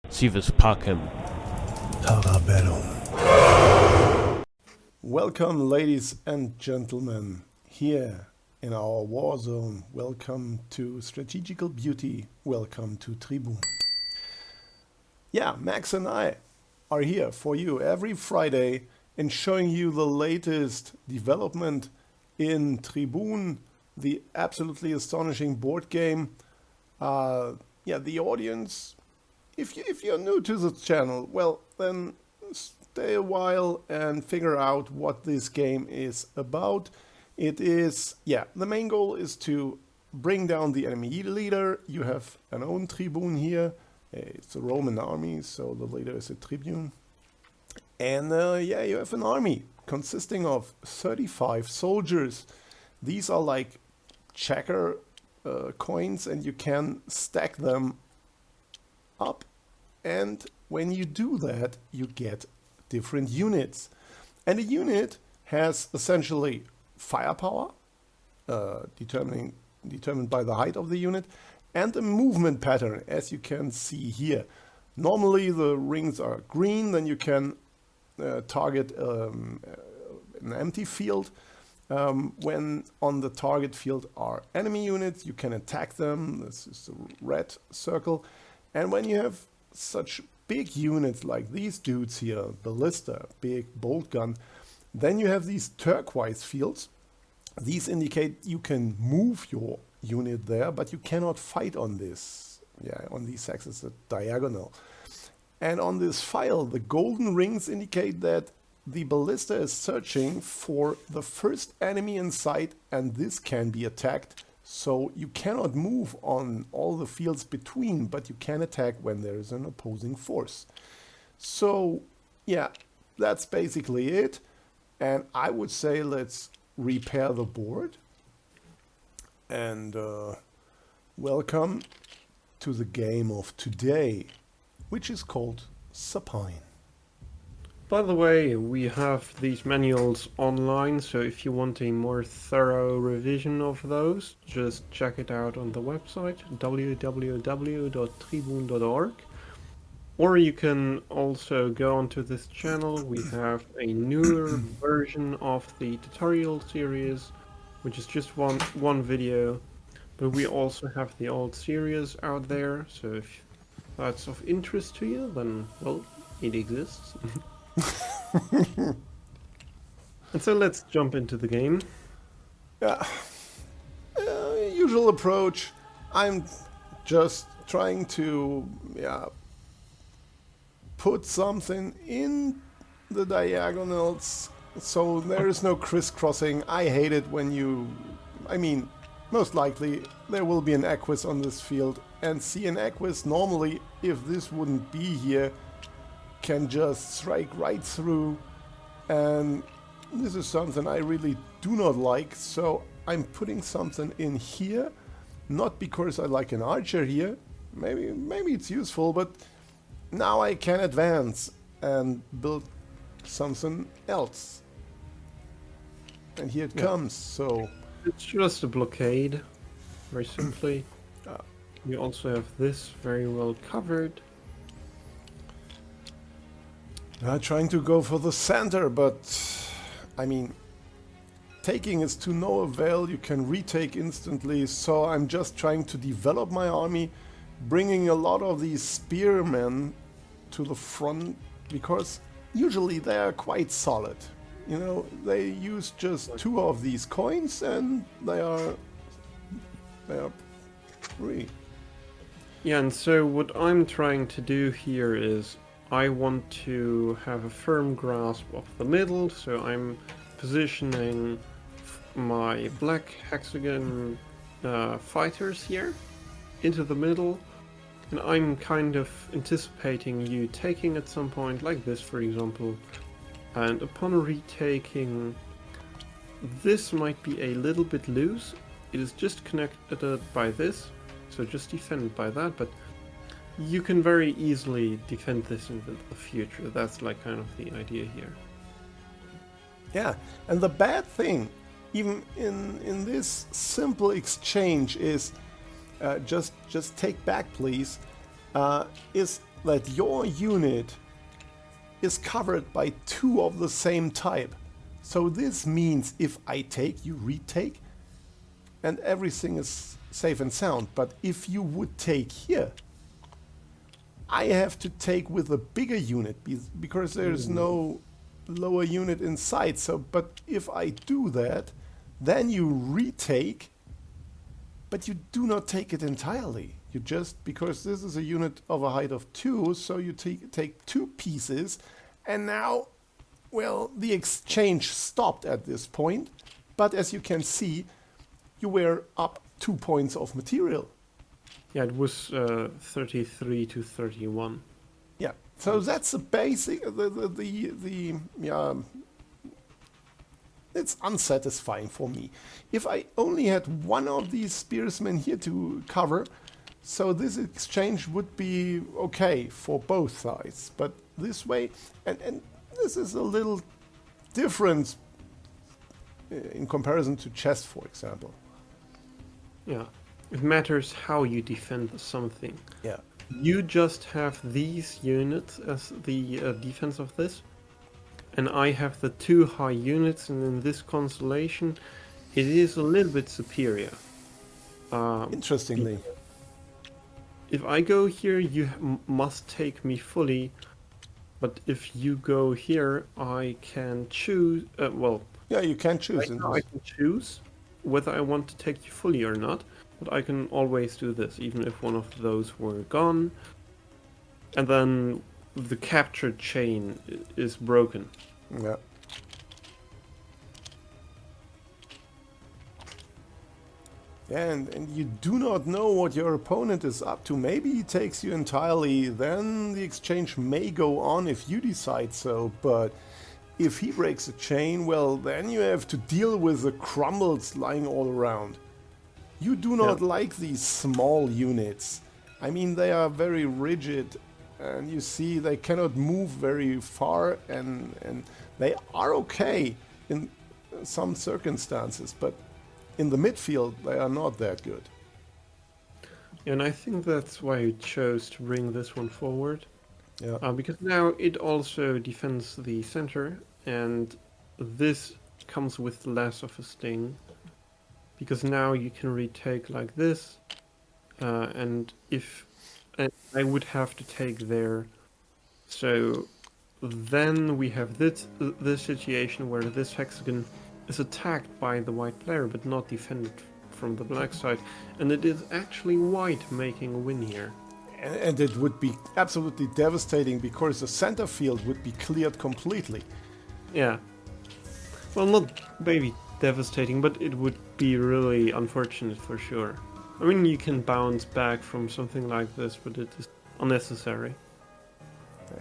Civis pacem. Welcome, ladies and gentlemen, here in our war zone. Welcome to Strategical Beauty. Welcome to Tribun. Yeah, Max and I are here for you every Friday and showing you the latest development in Tribun, the absolutely astonishing board game. The audience, if you're new to the channel, well, then stay a while and figure out what this game is about. It is, the main goal is to bring down the enemy leader. You have an own Tribune here. It's a Roman army, so the leader is a Tribune. And you have an army consisting of 35 soldiers. These are like checker coins, and you can stack them up. And when you do that, you get different units. And a unit has essentially firepower, determined by the height of the unit, and a movement pattern, as you can see here. Normally the rings are green, then you can target an empty field. When on the target field are enemy units, you can attack them. This is the red circle. And when you have such big units like these dudes here, ballista, big bolt gun, then you have these turquoise fields. These indicate you can move your unit there, but you cannot fight on this. On these axes, the diagonal. And on this file, the golden rings indicate that the ballista is searching for the first enemy in sight, and this can be attacked. So you cannot move on all the fields between, but you can attack when there is an opposing force. So that's basically it. And I would say let's repair the board. And welcome to the game of today, which is called Supine. By the way, we have these manuals online, so if you want a more thorough revision of those, just check it out on the website www.tribun.org. Or you can also go onto this channel. We have a newer version of the tutorial series, which is just one video, but we also have the old series out there, so if that's of interest to you, then, well, it exists. And so let's jump into the game. Usual approach. I'm just trying to put something in the diagonals so there is no crisscrossing. I hate it when most likely there will be an equus on this field, and see an equus normally, if this wouldn't be here, can just strike right through, and this is something I really do not like. So I'm putting something in here, not because I like an archer here, maybe it's useful, but now I can advance and build something else. And here it comes. So it's just a blockade, very simply. You also have this very well covered. Trying to go for the center, but taking is to no avail. You can retake instantly, so I'm just trying to develop my army, bringing a lot of these spearmen to the front, because usually they are quite solid. They use just 2 of these coins, and they are free. Yeah, and so what I'm trying to do here is I want to have a firm grasp of the middle, so I'm positioning my black hexagon fighters here into the middle, and I'm kind of anticipating you taking at some point, like this for example, and upon retaking, this might be a little bit loose. It is just connected by this, so just defend by that, but you can very easily defend this in the future. That's like kind of the idea here. Yeah, and the bad thing, even in this simple exchange, is just take back, please. is that your unit is covered by 2 of the same type. So this means if I take, you retake, and everything is safe and sound. But if you would take here, I have to take with a bigger unit because there's no lower unit inside. So, but if I do that, then you retake, but you do not take it entirely. You just, because this is a unit of a height of 2, so you take 2 pieces, and now, well, the exchange stopped at this point, but as you can see, you were up 2 points of material. Yeah, it was 33 to 31. Yeah, so that's the basic, it's unsatisfying for me. If I only had one of these spearsmen here to cover, so this exchange would be okay for both sides. But this way, and this is a little different in comparison to chess, for example. Yeah, it matters how you defend something. Yeah. You just have these units as the defense of this, and I have the 2 high units, and in this constellation, it is a little bit superior. Interestingly. If I go here, you must take me fully, but if you go here, I can choose, Yeah, you can choose. right now I can choose whether I want to take you fully or not, but I can always do this, even if one of those were gone. And then the capture chain is broken. Yeah. And you do not know what your opponent is up to. Maybe he takes you entirely, then the exchange may go on if you decide so, but if he breaks a chain, well, then you have to deal with the crumbles lying all around. You do not like these small units. I mean, they are very rigid, and you see they cannot move very far, and they are okay in some circumstances, but in the midfield they are not that good. And I think that's why I chose to bring this one forward. Yeah. Because now it also defends the center, and this comes with less of a sting. Because now you can retake like this, and I would have to take there. So then we have this situation where this hexagon is attacked by the white player, but not defended from the black side, and it is actually white making a win here. And it would be absolutely devastating because the center field would be cleared completely. Yeah. Well, not maybe devastating, but it would be really unfortunate for sure. I mean, you can bounce back from something like this, but it is unnecessary.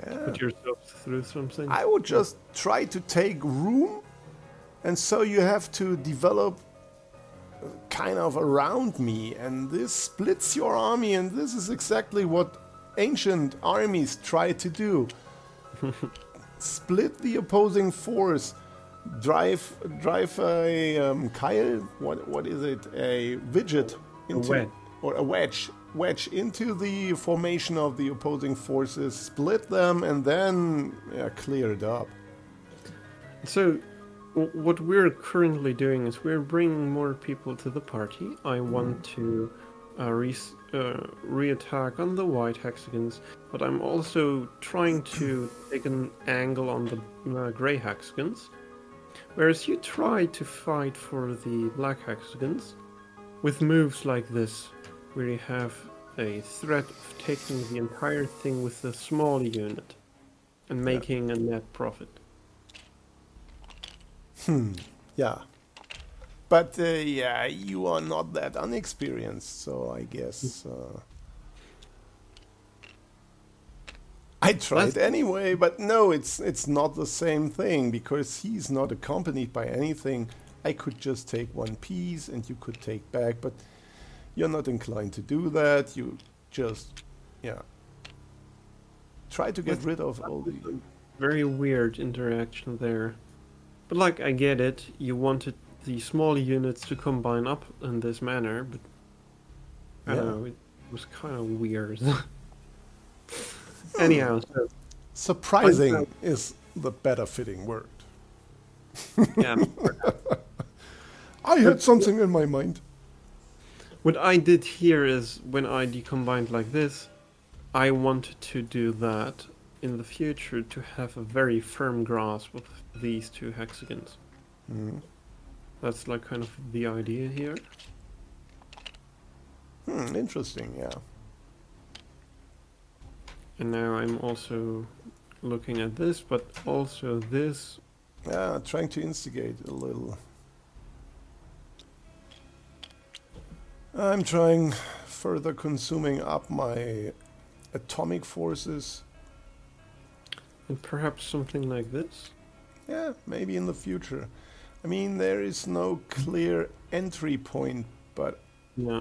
Yeah. Put yourself through something. I would just try to take room, and so you have to develop kind of around me, and this splits your army, and this is exactly what ancient armies try to do. Split the opposing force, drive a Kyle, what is it, a widget into, wedge. or a wedge into the formation of the opposing forces, split them, and then clear it up. So, what we're currently doing is we're bringing more people to the party. I want to re-attack on the white hexagons, but I'm also trying to take an angle on the grey hexagons. Whereas you try to fight for the black hexagons with moves like this, where you have a threat of taking the entire thing with a small unit and making a net profit. Yeah. But you are not that unexperienced, so I guess I tried anyway. But no, it's not the same thing because he's not accompanied by anything. I could just take one piece and you could take back, but you're not inclined to do that. You just try to get rid of all the very weird interaction there. But like, I get it, you wanted the small units to combine up in this manner, but I don't know, it was kind of weird. Anyhow, so Surprising is the better fitting word. yeah. I had something in my mind. What I did here is when I decombined like this, I wanted to do that in the future to have a very firm grasp of these two hexagons. Mm. That's like kind of the idea here. Interesting, yeah. And now I'm also looking at this, but also this. Yeah, trying to instigate a little. I'm trying further consuming up my atomic forces. And perhaps something like this. Yeah, maybe in the future. I mean, there is no clear entry point, but Yeah.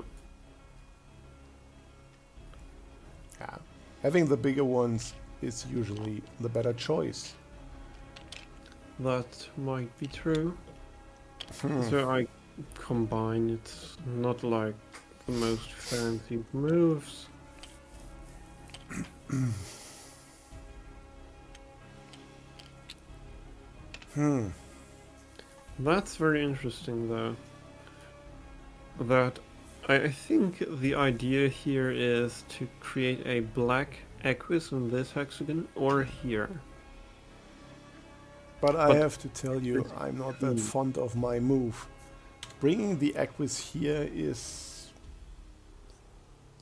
yeah, having the bigger ones is usually the better choice. That might be true. So I combine, it's not like the most fancy moves. That's very interesting though. That I think the idea here is to create a black equus in this hexagon or here. But I But- have to tell you, I'm not that fond of my move. Bringing the equus here is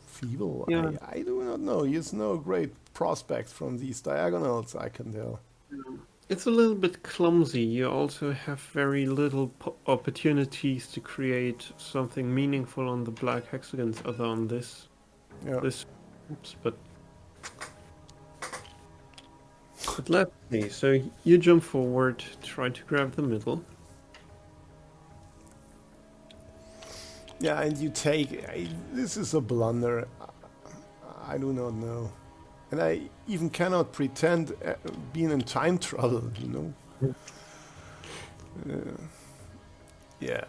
feeble. Yeah. I do not know. He's no great prospect from these diagonals, I can tell. It's a little bit clumsy. You also have very little opportunities to create something meaningful on the black hexagons other on this. Yeah. Oops, but let's see. So you jump forward, try to grab the middle. Yeah, and you take... this is a blunder. I do not know. And I even cannot pretend being in time trouble, you know? Yeah.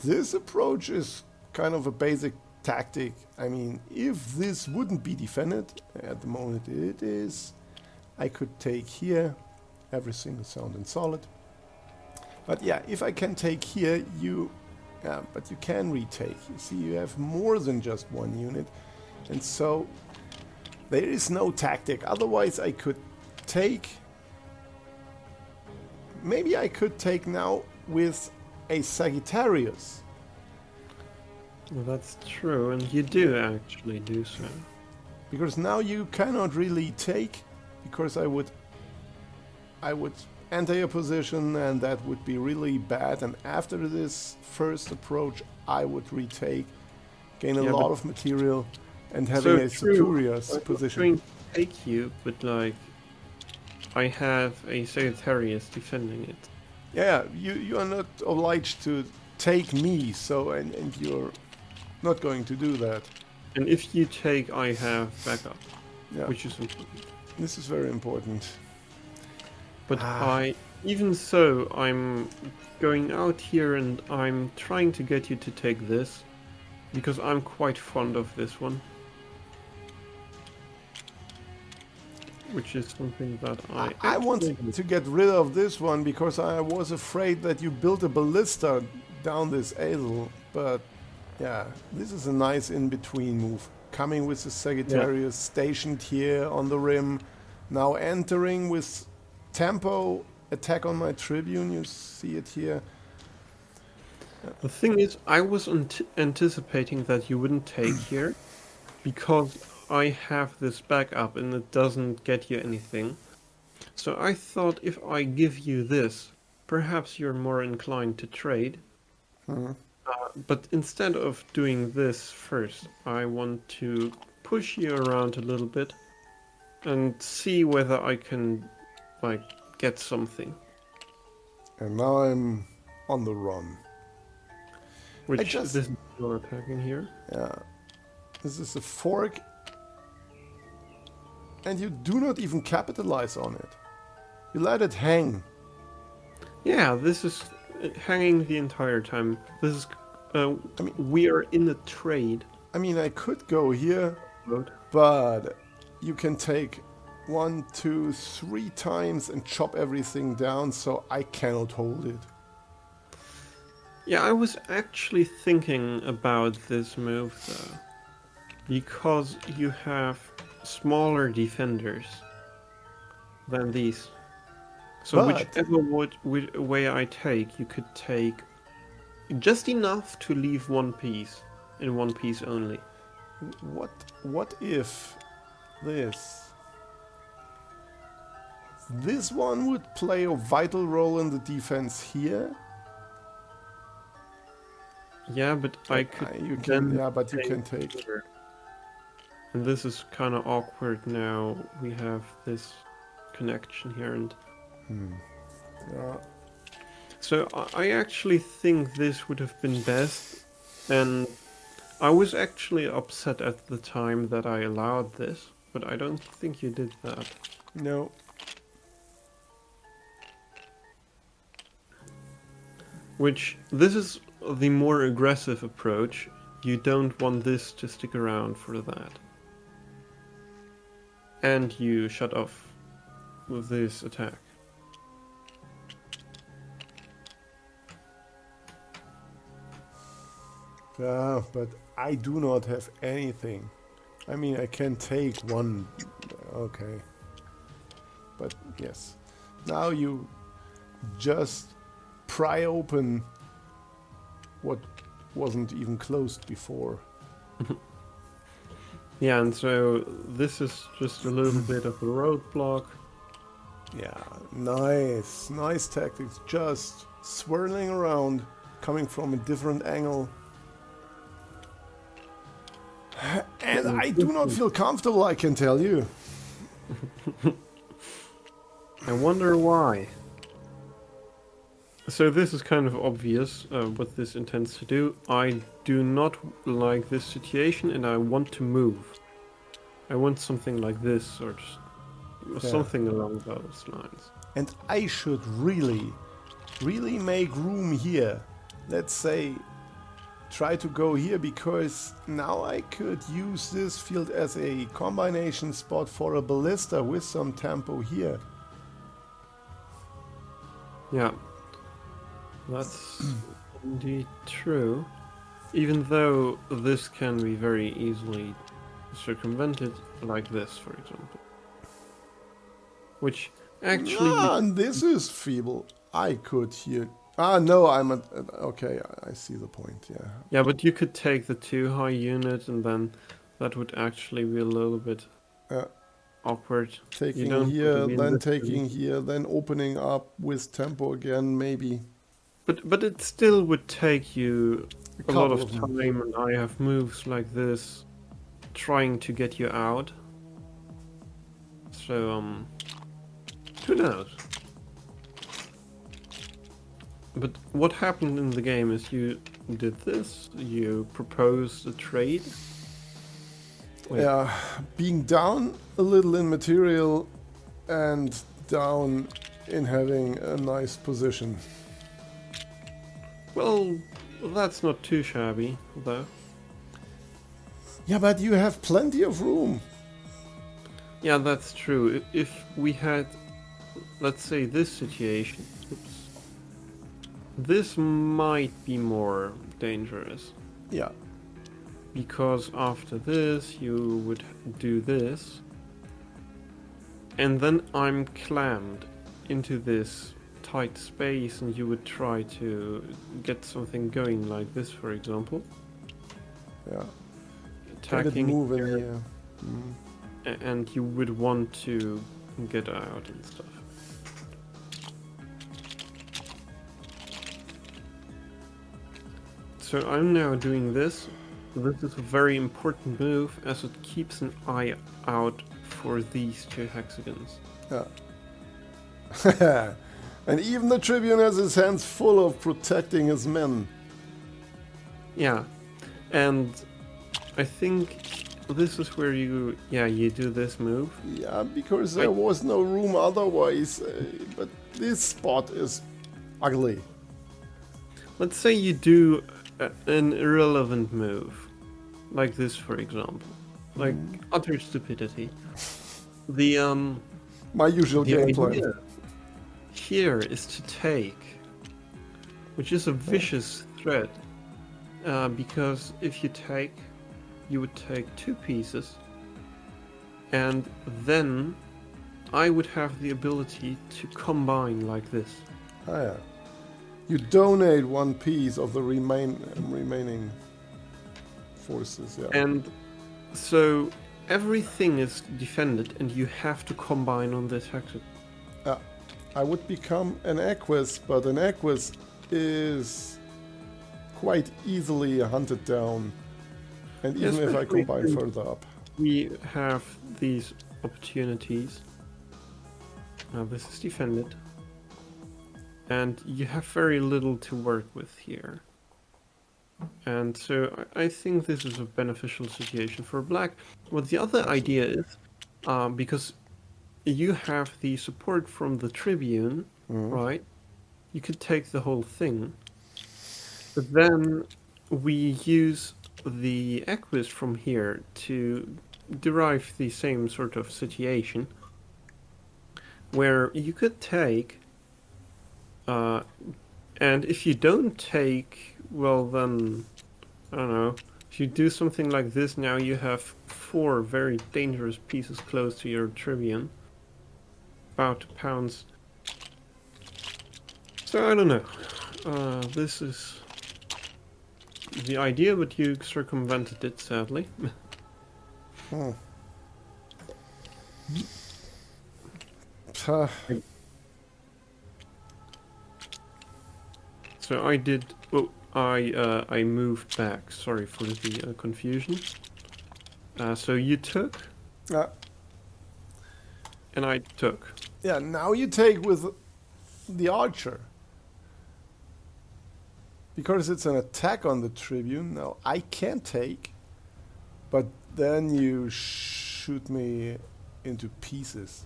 This approach is kind of a basic tactic. I mean, if this wouldn't be defended, at the moment it is, I could take here, everything is sound and solid. But yeah, if I can take here, yeah, but you can retake. You see, you have more than just one unit. And so there is no tactic. Otherwise I could take... maybe I could take now with a Sagittarius. Well, that's true, and you do actually do so. Because now you cannot really take, because I would enter your position and that would be really bad, and after this first approach I would retake, gain a Yeah, lot but- of material, and having So a true. superior I'm not position. trying to take you, but like, I have a Sagittarius defending it. Yeah, you are not obliged to take me, so and you're not going to do that. And if you take, I have backup, Yeah, which is important. this is very important. But even so, I'm going out here and I'm trying to get you to take this, because I'm quite fond of this one. Which is something that I actually wanted to get rid of this one because I was afraid that you built a ballista down this Azel, but yeah, this is a nice in-between move. Coming with the Sagittarius stationed here on the rim, now entering with tempo, attack on my Tribune, you see it here. The thing is, I was anticipating that you wouldn't take here, because I have this backup and it doesn't get you anything. So I thought if I give you this, perhaps you're more inclined to trade. But instead of doing this first, I want to push you around a little bit and see whether I can, like, get something. And now I'm on the run. Which just- this is your attacking here. Yeah, this is a fork, and you do not even capitalize on it. You let it hang. Yeah, this is hanging the entire time. This is. mean- We are in a trade I mean, I could go here, mode. but you can take 1, 2, 3 times and chop everything down, so I cannot hold it. Yeah, I was actually thinking about this move though, because you have smaller defenders than these. So But- whichever way I take, you could take just enough to leave one piece, in one piece only. What if this one would play a vital role in the defense here? Yeah, but I could You can, then yeah, but you take can take. here. And this is kind of awkward now. We have this connection here, and Yeah. so I actually think this would have been best. And I was actually upset at the time that I allowed this, but I don't think you did that. No. Which, this is the more aggressive approach. You don't want this to stick around for that. And you shut off with this attack. Yeah, but I do not have anything. I mean, I can take one. Okay. But yes. Now you just pry open what wasn't even closed before. Yeah, and so this is just a little bit of a roadblock. Yeah, nice. Nice tactics. Just swirling around, coming from a different angle. And I do not feel comfortable, I can tell you. I wonder why. So this is kind of obvious what this intends to do. I do not like this situation and I want to move. I want something like this or just something along those lines. And I should really make room here. Let's say try to go here, because now I could use this field as a combination spot for a ballista with some tempo here. Yeah, that's indeed true. Even though this can be very easily circumvented, like this, for example. Which actually... And this is feeble. I could here... no, I'm at... Okay, I see the point, yeah. Yeah, but you could take the 2 high unit and then that would actually be a little bit awkward. Taking here, then taking here, then opening up with tempo again, maybe. But it still would take you a lot of couple of time, and I have moves like this trying to get you out. So, who knows? But what happened in the game is you did this, you proposed a trade. Wait. Yeah, being down a little in material and down in having a nice position. Well, that's not too shabby, though. Yeah, but you have plenty of room. Yeah, that's true. If we had, let's say, this situation, this might be more dangerous. Yeah. Because after this, you would do this. And then I'm clammed into this tight space, and you would try to get something going like this, for example. Yeah. Attacking move in here, here. and you would want to get out and stuff. So I'm now doing this. This is a very important move as it keeps an eye out for these 2 hexagons. Yeah. And even the Tribune has his hands full of protecting his men. Yeah, and I think this is where you do this move. Yeah, because there was no room otherwise. But this spot is ugly. Let's say you do an irrelevant move, like this, for example. like utter stupidity. The My usual the game idea plan. here is to take, which is a vicious thread, because if you take, you would take 2 pieces, and then I would have the ability to combine like this. Ah, yeah. You donate 1 piece of the remaining forces, yeah. And so everything is defended, and you have to combine on this hexagon. I would become an Equus, but an Equus is quite easily hunted down. And even if I Especially combine since further up. we have these opportunities. This is defended. And you have very little to work with here. And so I think this is a beneficial situation for black. What the other idea is, because you have the support from the Tribune, right? You could take the whole thing. But then we use the Equus from here to derive the same sort of situation, where you could take, and if you don't take, well then, I don't know, if you do something like this, now you have 4 very dangerous pieces close to your Tribune, about to pounce. So I don't know, this is the idea, but you circumvented it, sadly. So I did. Oh, I moved back. Sorry for the confusion. So you took, and I took. Yeah, now you take with the archer. Because it's an attack on the Tribune, now I can't take, but then you shoot me into pieces.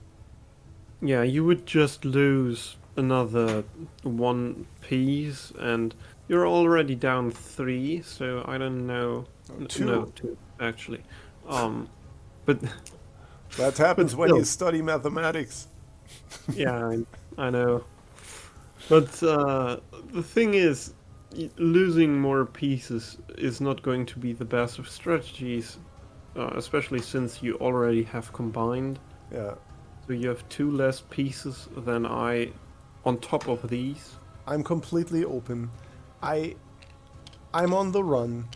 Yeah, you would just lose another 1 piece, and you're already down 3. So I don't know. Oh, 2. No, 2 actually. But That happens when still. you study mathematics. yeah, I know. But the thing is, losing more pieces is not going to be the best of strategies, especially since you already have combined. Yeah. So you have 2 less pieces than I on top of these. I'm completely open. I'm on the run.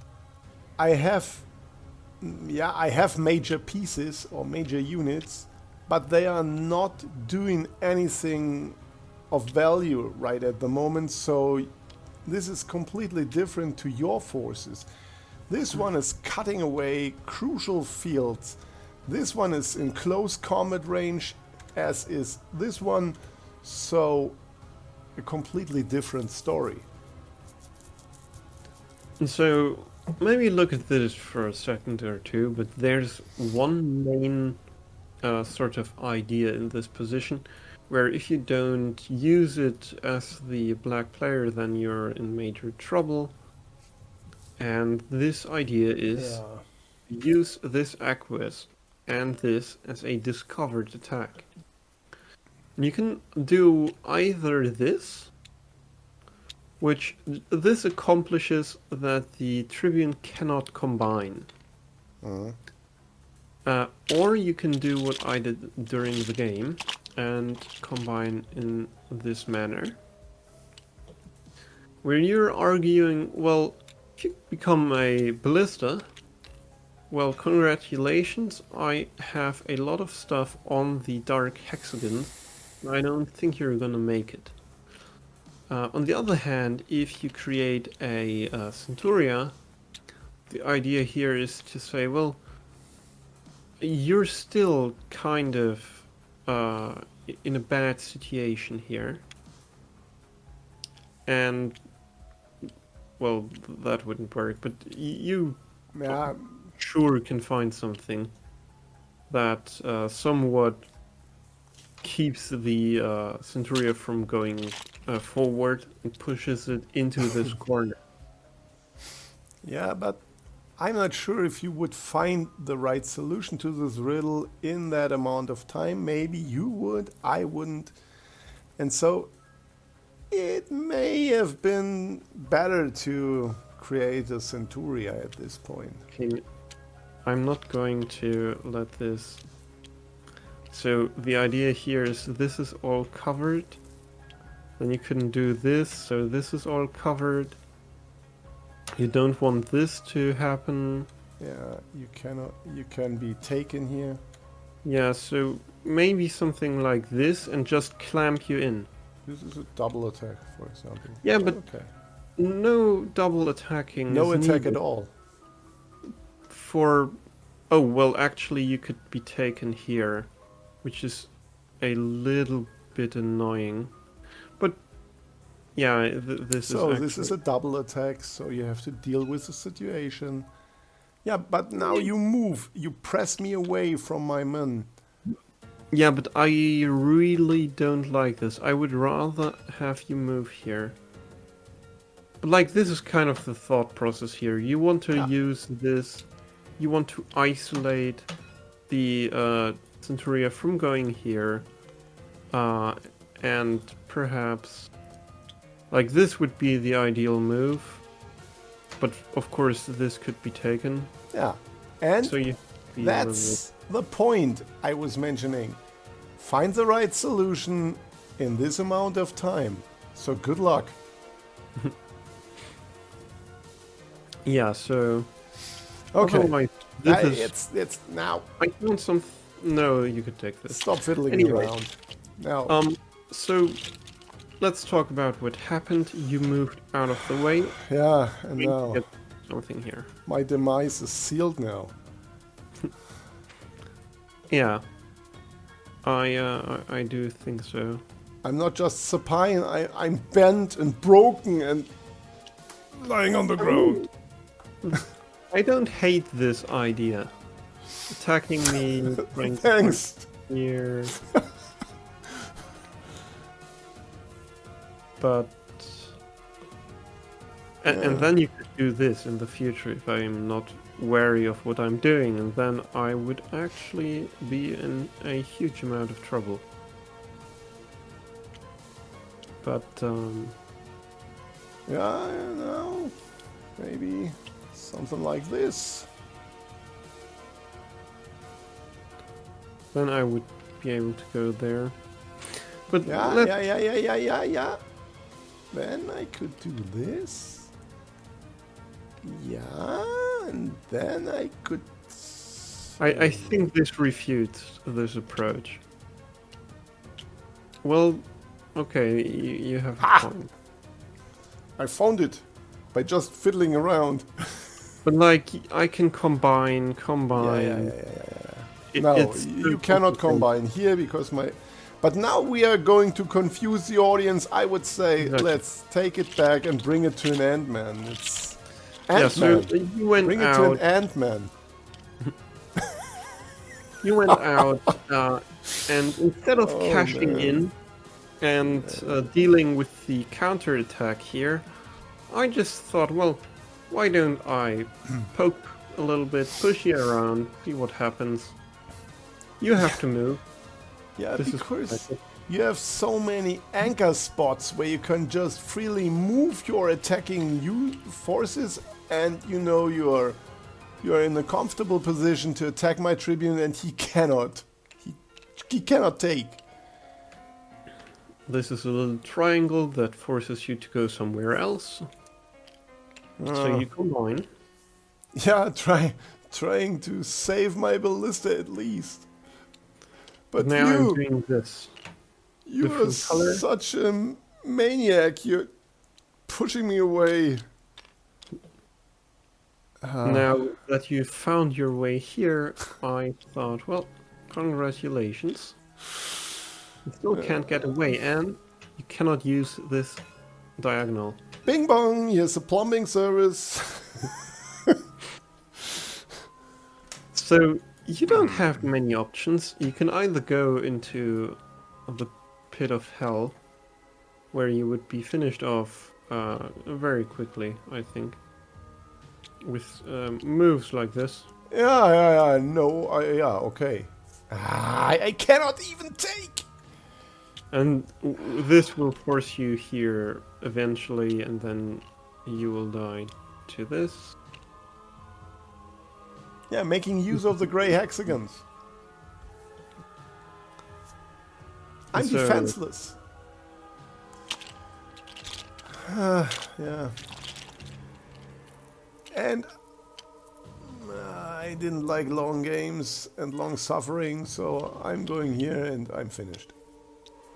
I have major pieces or major units, but they are not doing anything of value right at the moment, so this is completely different to your forces. This one is cutting away crucial fields. This one is in close combat range, as is this one, so a completely different story. And so maybe look at this for a second or two, but there's one main sort of idea in this position, where if you don't use it as the black player, then you're in major trouble. And this idea is use this Equus and this as a discovered attack. And you can do either this, which this accomplishes that the Tribune cannot combine. Or you can do what I did during the game and combine in this manner, where you're arguing, well, if you become a ballista, well, congratulations, I have a lot of stuff on the dark hexagon. I don't think you're gonna make it. On the other hand, if you create a Centuria, the idea here is to say, well, you're still kind of in a bad situation here. And, well, that wouldn't work, but you sure can find something that somewhat keeps the Centuria from going forward and pushes it into this corner. Yeah, but I'm not sure if you would find the right solution to this riddle in that amount of time. Maybe you would, I wouldn't. And so it may have been better to create a Centuria at this point. Okay, I'm not going to let this... So the idea here is this is all covered. Then you couldn't do this, so this is all covered. You don't want this to happen. Yeah, you cannot. You can be taken here. Yeah, so maybe something like this and just clamp you in. This is a double attack, for example. Yeah, but okay. no double attacking. No is attack needed at all. For... Oh, well, actually you could be taken here, which is a little bit annoying. But yeah, this So is this is a double attack, so you have to deal with the situation. Yeah, but now you move. You press me away from my men. Yeah, but I really don't like this. I would rather have you move here. But like, this is kind of the thought process here. You want to use this. You want to isolate the Centuria from going here. And perhaps... Like, this would be the ideal move. But of course, this could be taken. Yeah, and So you that's the point I was mentioning. Find the right solution in this amount of time. So good luck. Yeah, so... Okay, Otherwise, this is... it's now. I want some... No, you could take this. Stop fiddling Anyway. around. Now, So... Let's talk about what happened. You moved out of the way. yeah, and We now get something here. my demise is sealed now. Yeah. I do think so. I'm not just supine, I'm bent and broken and lying on the ground. I don't hate this idea. Attacking me, trying to Thanks. here. But... And then you could do this in the future if I'm not wary of what I'm doing, and then I would actually be in a huge amount of trouble. But, Yeah, you know, maybe something like this. then I would be able to go there. But Yeah, yeah. Then I could do this. Yeah, and then I could... I think this refutes this approach. Well, okay, you have a point. I found it by just fiddling around. But like, I can combine. No, It's you cannot combine here because my... But now we are going to confuse the audience. I would say Exactly. let's take it back and bring it to an Ant-Man. It's Yeah, so Ant-Man. you went Bring it to an out. Ant-Man. You went out, and instead of Oh, cashing man. in and dealing with the counterattack here, I just thought, well, why don't I poke a little bit, push you around, see what happens. You have to move. Yeah, This is because pathetic. you have so many anchor spots where you can just freely move your attacking forces, and you know you're in a comfortable position to attack my Tribune, and he cannot. He cannot take. This is a little triangle that forces you to go somewhere else. So you combine. Yeah, trying to save my ballista at least. But Now I'm you doing this. are different color. such a maniac. You're pushing me away. Now that you found your way here, I thought, well, congratulations. You still can't get away, and you cannot use this diagonal. Bing bong, here's a plumbing service. So you don't have many options. You can either go into the pit of hell, where you would be finished off very quickly, I think. with moves like this. Yeah, no, yeah, okay. I cannot even take! And this will force you here eventually, and then you will die to this. Yeah, making use of the grey hexagons. I'm So- defenseless. Yeah. And I didn't like long games and long suffering, so I'm going here and I'm finished.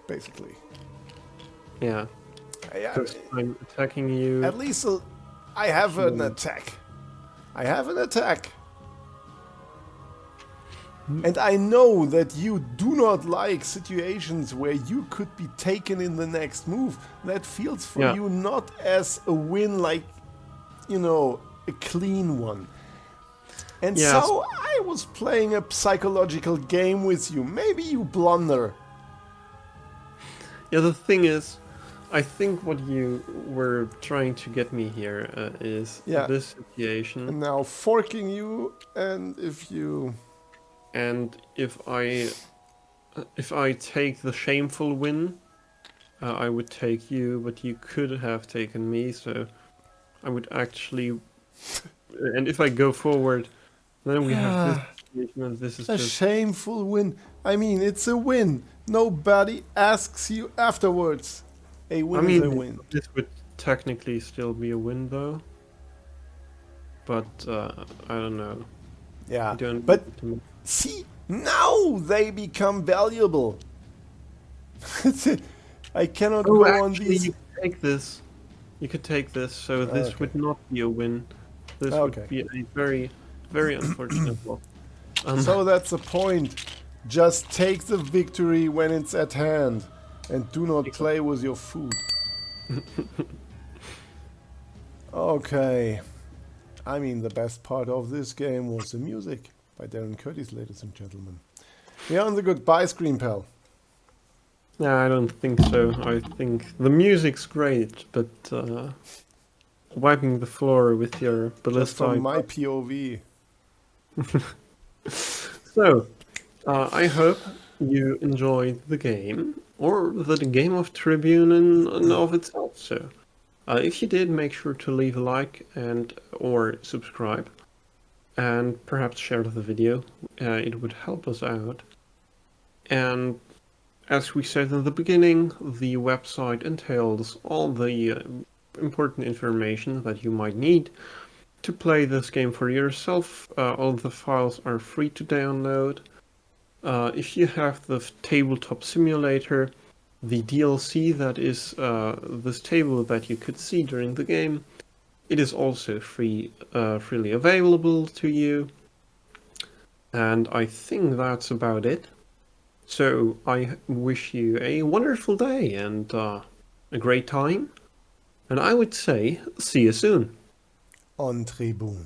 Basically. Yeah, Yeah, because I'm attacking you. at least I have an attack. I have an attack. And I know that you do not like situations where you could be taken in the next move. That feels for Yeah. you not as a win, like, you know, a clean one. And Yes. so I was playing a psychological game with you. Maybe you blunder. Yeah, the thing is, I think what you were trying to get me here is Yeah. this situation. And now forking you, and if you... And if I take the shameful win, I would take you, but you could have taken me, so I would actually. And if I go forward, then we have this situation, and this is A just. shameful win. I mean, it's a win. Nobody asks you afterwards. A win I is a mean, win. this would technically still be a win, though. But I don't know. Yeah, I don't. but see, now they become valuable. I cannot Oh, go on actually, these. you could take this. You could take this, so this Okay. would not be a win. This Okay. would be a very, very unfortunate loss. So that's the point. Just take the victory when it's at hand, and do not play with your food. Okay. I mean, the best part of this game was the music by Darren Curtis, ladies and gentlemen. We are on the goodbye screen, pal. No, I don't think so. I think the music's great, but wiping the floor with your Just ballista. from my POV. So, I hope you enjoyed the game, or the game of Tribune and of itself. So, if you did, make sure to leave a like and or subscribe, and perhaps share the video. It would help us out. And as we said in the beginning, the website entails all the important information that you might need to play this game for yourself. All the files are free to download. If you have the Tabletop Simulator, the DLC that is this table that you could see during the game, it is also freely available to you. And I think that's about it. So I wish you a wonderful day and a great time. And I would say, see you soon. On Tribun.